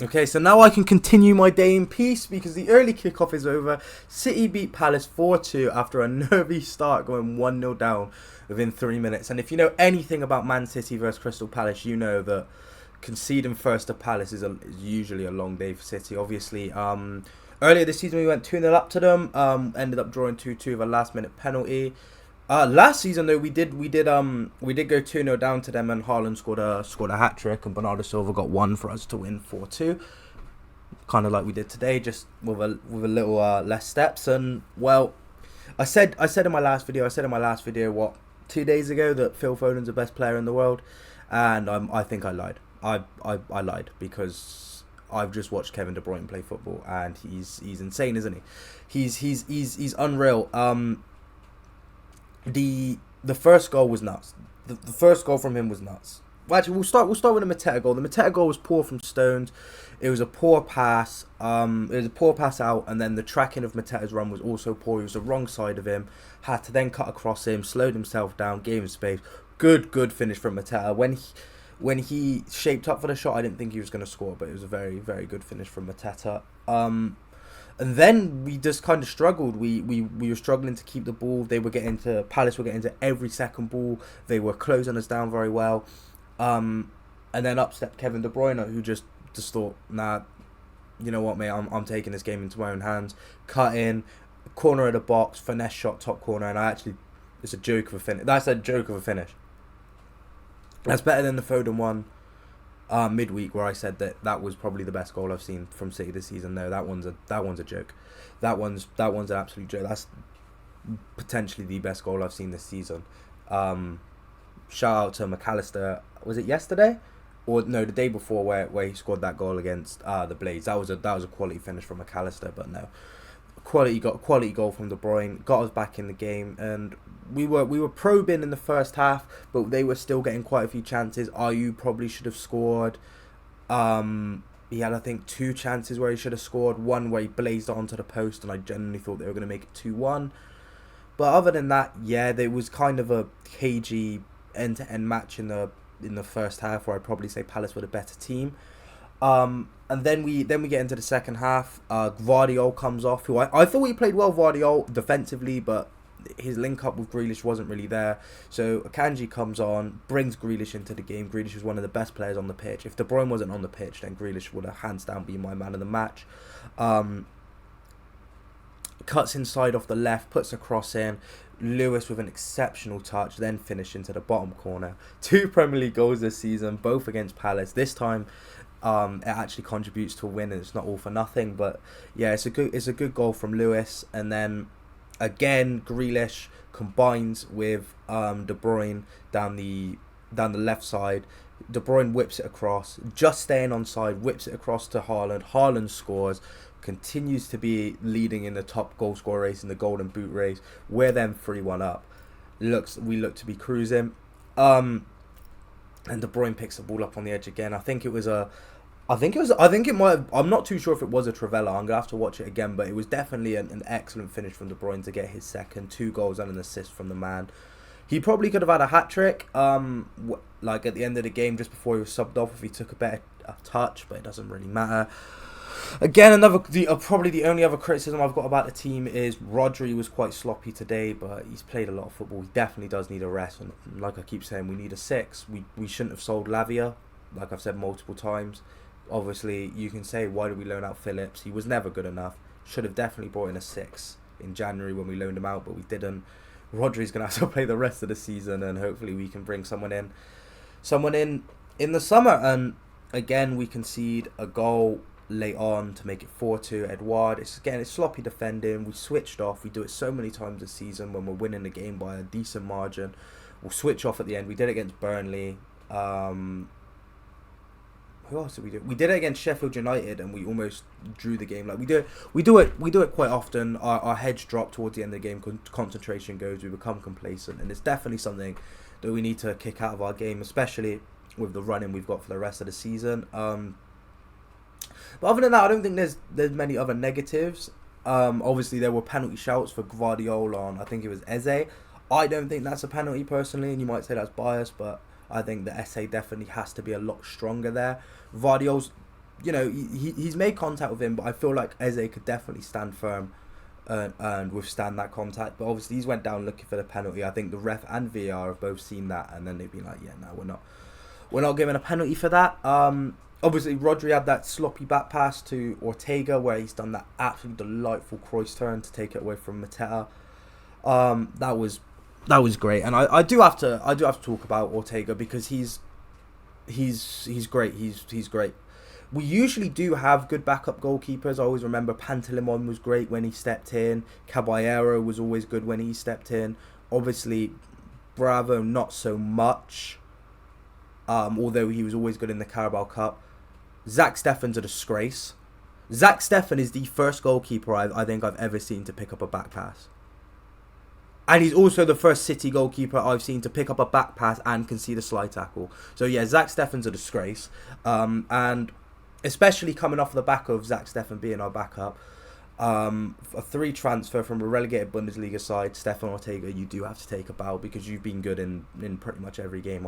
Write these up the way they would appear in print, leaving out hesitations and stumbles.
Okay, so now I can continue my day in peace because the early kickoff is over. City beat Palace 4-2 after a nervy start going 1-0 down within 3 minutes. And if you know anything about Man City versus Crystal Palace, you know that conceding first to Palace is usually a long day for City. Obviously, earlier this season we went 2-0 up to them, ended up drawing 2-2 with a last minute penalty. Last season though we did go 2-0 down to them, and Haaland scored a hat trick, and Bernardo Silva got one for us to win 4-2, kind of like we did today, just with a little less steps. And well, I said in my last video what 2 days ago that Phil Foden's the best player in the world, and I think I lied. I lied because I've just watched Kevin De Bruyne play football, and he's insane, isn't he? He's unreal. The first goal was nuts. The first goal from him was nuts. Well, actually, we'll start with the Mateta goal. The Mateta goal was poor from Stones. It was a poor pass. It was a poor pass out, and then the tracking of Mateta's run was also poor. He was the wrong side of him. Had to then cut across him, slowed himself down, gave him space. Good finish from Mateta. When he shaped up for the shot, I didn't think he was going to score, but it was a very, very good finish from Mateta. And then we just kind of struggled. We were struggling to keep the ball. Palace were getting to every second ball. They were closing us down very well. And then up stepped Kevin De Bruyne, who just thought, nah, you know what, mate, I'm taking this game into my own hands. Cut in, corner of the box, finesse shot, top corner, and it's a joke of a finish. That's a joke of a finish. That's better than the Foden one midweek, where I said that was probably the best goal I've seen from City this season. No, that one's a joke. That one's an absolute joke. That's potentially the best goal I've seen this season. Shout out to McAllister. Was it yesterday? Or no, the day before, where he scored that goal against the Blades. That was a quality finish from McAllister, but no. Quality goal from De Bruyne, got us back in the game, and we were probing in the first half, but they were still getting quite a few chances. Ayew probably should have scored. He had, I think, 2 chances where he should have scored. One where he blazed it onto the post, and I genuinely thought they were going to make it 2-1. But other than that, yeah, there was kind of a cagey end-to-end match in the first half, where I'd probably say Palace were the better team. And then we get into the second half. Gvardiol comes off, who I thought he played well, Gvardiol, defensively, but his link up with Grealish wasn't really there. So Akanji comes on, brings Grealish into the game. Grealish was one of the best players on the pitch. If De Bruyne wasn't on the pitch, then Grealish would have hands down been my man of the match. Cuts inside off the left, puts a cross in. Lewis with an exceptional touch, then finish into the bottom corner. 2 Premier League goals this season, both against Palace. This time, it actually contributes to a win, and it's not all for nothing. But yeah, it's a good goal from Lewis, and then again Grealish combines with De Bruyne down the left side. De Bruyne whips it across, just staying on side, whips it across to Haaland. Haaland scores, continues to be leading in the top goal scorer race, in the Golden Boot race. We're then 3-1 up. We look to be cruising. And De Bruyne picks the ball up on the edge again. I think it might have, I'm not too sure if it was a Trivela. I'm going to have to watch it again, but it was definitely an excellent finish from De Bruyne to get his second. 2 goals and an assist from the man. He probably could have had a hat-trick, like at the end of the game, just before he was subbed off, if he took a better touch, but it doesn't really matter. Again, probably the only other criticism I've got about the team is Rodri was quite sloppy today, but he's played a lot of football. He definitely does need a rest, and like I keep saying, we need a 6. We shouldn't have sold Lavia, like I've said multiple times. Obviously, you can say, why did we loan out Phillips? He was never good enough. Should have definitely brought in a 6 in January when we loaned him out, but we didn't. Rodri's going to have to play the rest of the season, and hopefully we can bring someone in the summer. And again, we concede a goal late on to make it 4-2. Edouard, it's sloppy defending. We switched off. We do it so many times this season when we're winning the game by a decent margin. We'll switch off at the end. We did it against Burnley. Who else did we do? We did it against Sheffield United, and we almost drew the game. Like we do it quite often. Our heads drop towards the end of the game. Concentration goes. We become complacent, and it's definitely something that we need to kick out of our game, especially with the running we've got for the rest of the season. But other than that, I don't think there's many other negatives. Obviously, there were penalty shouts for Gvardiol on, I think it was Eze. I don't think that's a penalty personally, and you might say that's biased, but I think the SA definitely has to be a lot stronger there. Gvardiol's you know, he's made contact with him, but I feel like Eze could definitely stand firm and withstand that contact. But obviously, he's went down looking for the penalty. I think the ref and VAR have both seen that, and then they've been like, yeah, no, we're not giving a penalty for that. Obviously, Rodri had that sloppy back pass to Ortega, where he's done that absolutely delightful cross turn to take it away from Mateta. That was great, and I do have to talk about Ortega because he's great. He's great. We usually do have good backup goalkeepers. I always remember Pantilimon was great when he stepped in. Caballero was always good when he stepped in. Obviously, Bravo not so much. Although he was always good in the Carabao Cup. Zach Steffen's a disgrace. Zach Steffen is the first goalkeeper I think I've ever seen to pick up a back pass. And he's also the first City goalkeeper I've seen to pick up a back pass and concede a slide tackle. So yeah, Zach Steffen's a disgrace. And especially coming off the back of Zach Steffen being our backup, a 3 transfer from a relegated Bundesliga side, Stefan Ortega, you do have to take a bow because you've been good in pretty much every game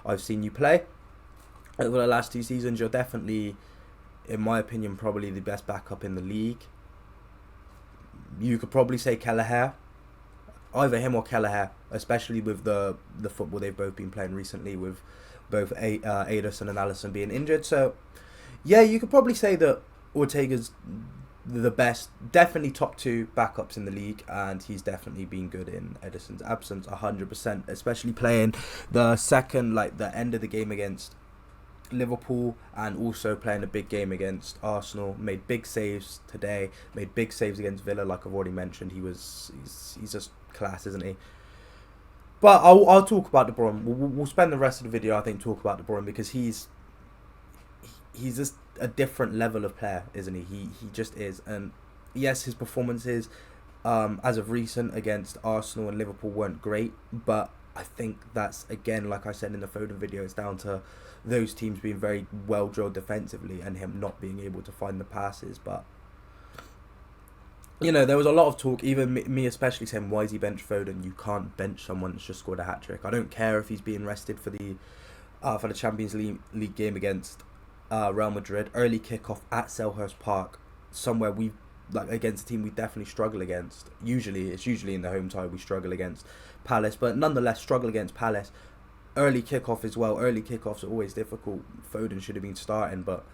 I've seen you play. Over the last 2 seasons, you're definitely, in my opinion, probably the best backup in the league. You could probably say Kelleher. Either him or Kelleher, especially with the football they've both been playing recently, with both Ederson and Alisson being injured. So, yeah, you could probably say that Ortega's the best, definitely top 2 backups in the league, and he's definitely been good in Ederson's absence, 100%, especially playing the second, like the end of the game against Liverpool, and also playing a big game against Arsenal. Made big saves today, made big saves against Villa, like I've already mentioned. He's just class, isn't he? But I'll talk about De Bruyne. We'll spend the rest of the video, I think, talk about De Bruyne because he's just a different level of player, isn't he? He just is. And yes, his performances as of recent against Arsenal and Liverpool weren't great, but I think that's, again, like I said in the Foden video, it's down to those teams being very well drilled defensively and him not being able to find the passes. But you know, there was a lot of talk, even me especially, saying, why is he bench Foden? You can't bench someone that's just scored a hat-trick. I don't care if he's being rested for the Champions League game against Real Madrid. Early kickoff at Selhurst Park, somewhere against a team we definitely struggle against. It's usually in the home tie we struggle against Palace, but nonetheless struggle against Palace. Early kickoff as well. Early kickoffs are always difficult. Foden should have been starting, but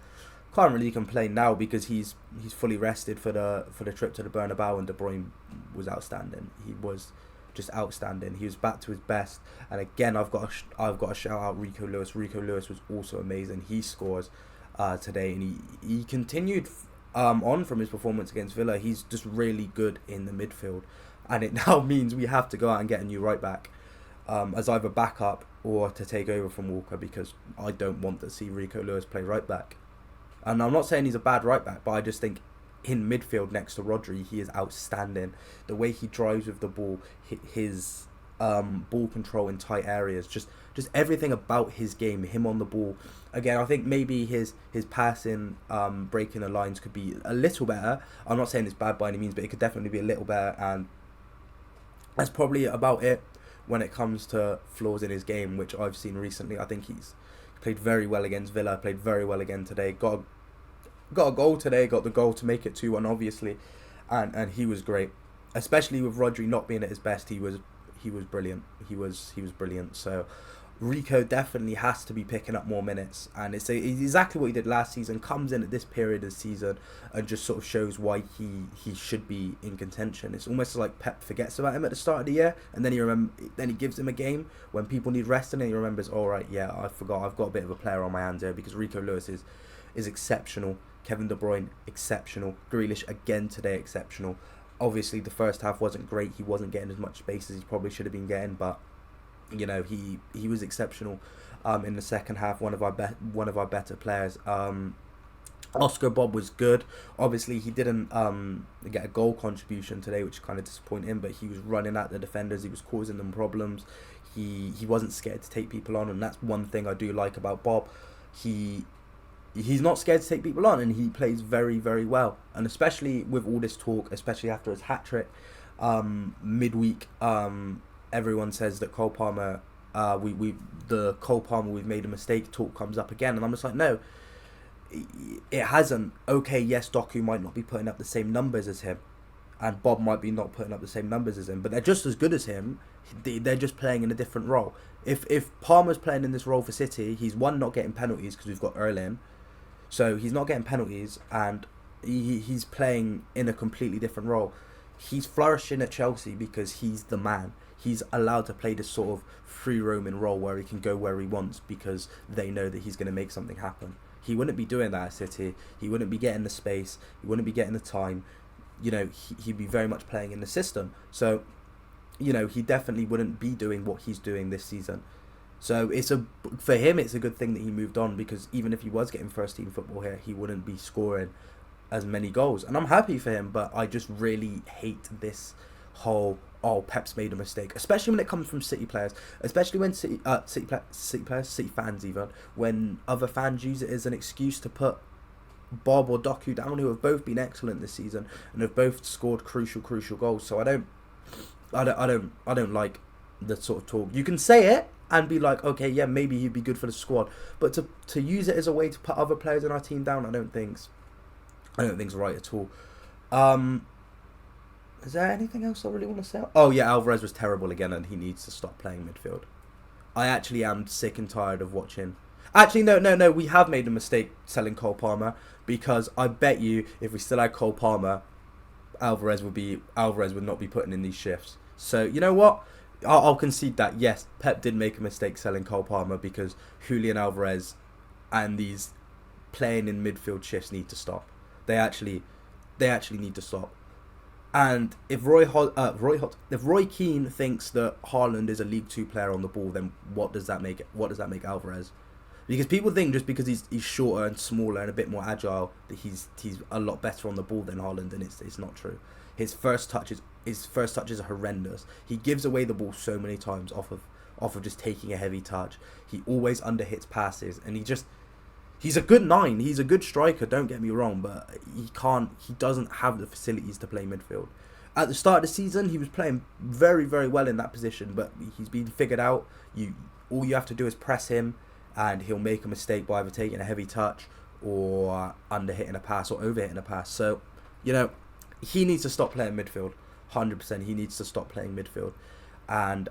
can't really complain now because he's fully rested for the trip to the Bernabeu, and De Bruyne was outstanding. He was just outstanding. He was back to his best, and again I've got to shout out Rico Lewis. Rico Lewis was also amazing. He scores today, and he continued on from his performance against Villa. He's just really good in the midfield, and it now means we have to go out and get a new right back as either backup or to take over from Walker, because I don't want to see Rico Lewis play right back. And I'm not saying he's a bad right back, but I just think in midfield next to Rodri, he is outstanding. The way he drives with the ball, his ball control in tight areas, just everything about his game, him on the ball. Again, I think maybe his passing, breaking the lines could be a little better. I'm not saying it's bad by any means, but it could definitely be a little better, and that's probably about it when it comes to flaws in his game, which I've seen recently. I think he's played very well against Villa, played very well again today, got a goal today, got the goal to make it 2-1 obviously, and he was great, especially with Rodri not being at his best. He was brilliant. He was brilliant. So Rico definitely has to be picking up more minutes, and it's exactly what he did last season. Comes in at this period of the season and just sort of shows why he should be in contention. It's almost like Pep forgets about him at the start of the year, and then he gives him a game when people need rest, and then he remembers, all right, yeah, I forgot, I've got a bit of a player on my hands here, because Rico Lewis is exceptional. Kevin De Bruyne, exceptional. Grealish again today, exceptional. Obviously the first half wasn't great. He wasn't getting as much space as he probably should have been getting, but you know, he was exceptional in the second half. One of our better players. Oscar Bob was good. Obviously he didn't get a goal contribution today, which kind of disappointed, but he was running at the defenders. He was causing them problems. He wasn't scared to take people on, and that's one thing I do like about Bob. He's not scared to take people on, and he plays very, very well. And especially with all this talk, especially after his hat-trick midweek, everyone says that Cole Palmer, we've made a mistake talk comes up again. And I'm just like, no, it hasn't. Okay, yes, Doku might not be putting up the same numbers as him, and Bob might be not putting up the same numbers as him, but they're just as good as him. They're just playing in a different role. If Palmer's playing in this role for City, he's one, not getting penalties because we've got Erling, so he's not getting penalties, and he's playing in a completely different role. He's flourishing at Chelsea because he's the man. He's allowed to play this sort of free roaming role where he can go where he wants because they know that he's going to make something happen. He wouldn't be doing that at City. He wouldn't be getting the space. He wouldn't be getting the time. You know, he'd be very much playing in the system. So, you know, he definitely wouldn't be doing what he's doing this season. So for him, it's a good thing that he moved on, because even if he was getting first team football here, he wouldn't be scoring as many goals. And I'm happy for him, but I just really hate this whole, oh, Pep's made a mistake, especially when it comes from City players, especially when City players, City fans even, when other fans use it as an excuse to put Bob or Doku down, who have both been excellent this season and have both scored crucial goals. So I don't like the sort of talk. You can say it and be like, okay, yeah, maybe he'd be good for the squad, but to use it as a way to put other players in our team down, I don't think's right at all. Is there anything else I really want to say? Oh yeah, Alvarez was terrible again, and he needs to stop playing midfield. I actually am sick and tired of watching. Actually, no. We have made a mistake selling Cole Palmer, because I bet you if we still had Cole Palmer, Alvarez would not be putting in these shifts. So you know what? I'll concede that yes, Pep did make a mistake selling Cole Palmer, because Julian Alvarez and these playing in midfield shifts need to stop. They actually need to stop. And if Roy Keane thinks that Haaland is a League 2 player on the ball, then what does that make Alvarez? Because people think just because he's shorter and smaller and a bit more agile that he's a lot better on the ball than Haaland, and it's not true. His first touches are horrendous. He gives away the ball so many times off of just taking a heavy touch. He always underhits passes, and he's a good 9. He's a good striker, don't get me wrong, but he doesn't have the facilities to play midfield. At the start of the season, he was playing very, very well in that position, but he's been figured out. All you have to do is press him, and he'll make a mistake by either taking a heavy touch or under-hitting a pass or over-hitting a pass. So, you know, he needs to stop playing midfield. 100%, he needs to stop playing midfield. And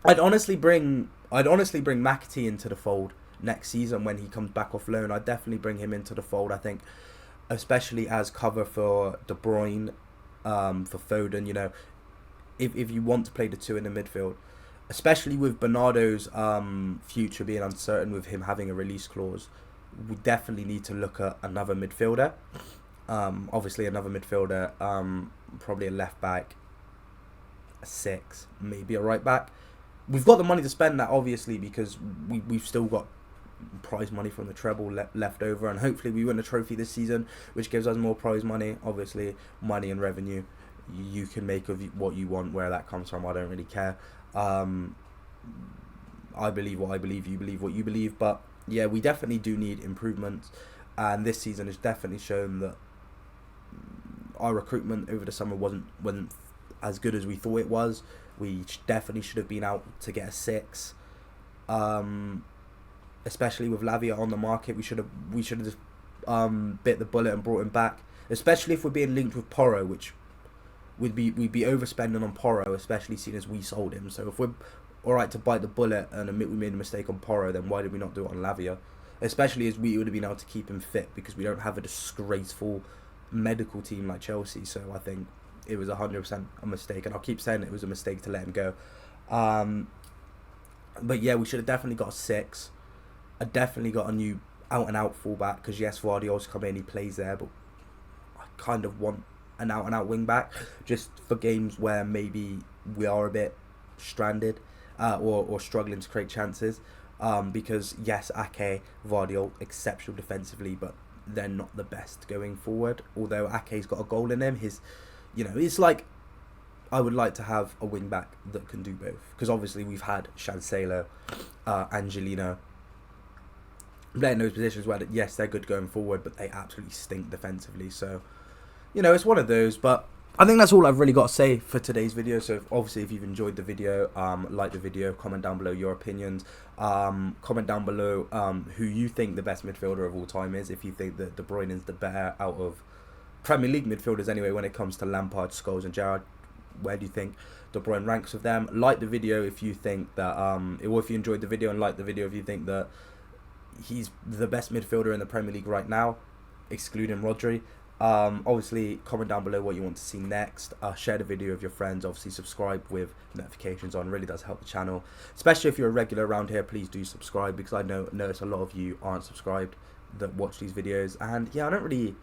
I'd honestly bring McAtee into the fold next season when he comes back off loan. I'd definitely bring him into the fold, I think, especially as cover for De Bruyne, for Foden. You know, if you want to play the two in the midfield, especially with Bernardo's future being uncertain, with him having a release clause, we definitely need to look at another midfielder. Obviously another midfielder, probably a left back, a 6, maybe a right back. We've got the money to spend that, obviously, because we've still got prize money from the treble left over, and hopefully we win a trophy this season, which gives us more prize money. Obviously, money and revenue, you can make of what you want. Where that comes from, I don't really care. I believe what I believe, you believe what you believe, but yeah, we definitely do need improvements, and this season has definitely shown that our recruitment over the summer wasn't as good as we thought it was. We definitely should have been out to get a 6, especially with Lavia on the market. We should have just bit the bullet and brought him back, especially if we're being linked with Porro, which we'd be overspending on Porro, especially seeing as we sold him. So if we're alright to bite the bullet and admit we made a mistake on Porro, then why did we not do it on Lavia? Especially as we would have been able to keep him fit, because we don't have a disgraceful medical team like Chelsea. So I think it was 100% a mistake, and I'll keep saying it was a mistake to let him go. But yeah, we should have definitely got a 6. I definitely got a new out-and-out fullback, because yes, Guardiola's come in, he plays there, but I kind of want an out-and-out wing-back, just for games where maybe we are a bit stranded, or struggling to create chances, because yes, Ake, Guardiola, exceptional defensively, but they're not the best going forward. Although Ake's got a goal in him, it's like, I would like to have a wing back that can do both, because obviously we've had Cancelo, Angelino playing those positions where yes, they're good going forward, but they absolutely stink defensively. So, it's one of those. But I think that's all I've really got to say for today's video. So obviously, if you've enjoyed the video, like the video, comment down below your opinions. Comment down below who you think the best midfielder of all time is. If you think that De Bruyne is the better out of Premier League midfielders anyway, when it comes to Lampard, Scholes and Gerrard, where do you think De Bruyne ranks with them? Like the video if you think that, or if you enjoyed the video, and like the video if you think that he's the best midfielder in the Premier League right now, excluding Rodri. Obviously, comment down below what you want to see next. Share the video with your friends. Obviously, subscribe with notifications on. Really does help the channel. Especially if you're a regular around here, please do subscribe, because I notice a lot of you aren't subscribed that watch these videos. And yeah, I don't really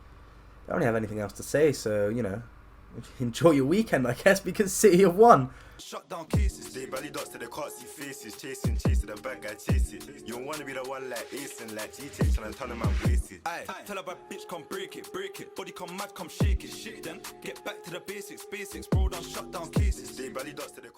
have anything else to say. So, you know, enjoy your weekend, I guess, because City have won. Shut down cases, they belly dots to the can't see faces. Chasing the bad guy chase it. You don't wanna be the one like Ace and like GTA trying to turn them out wasted. Aye, tell her bad bitch come break it. Body come mad, come shake it. Shit then, get back to the basics. Bro, done shut down cases. They belly dots to the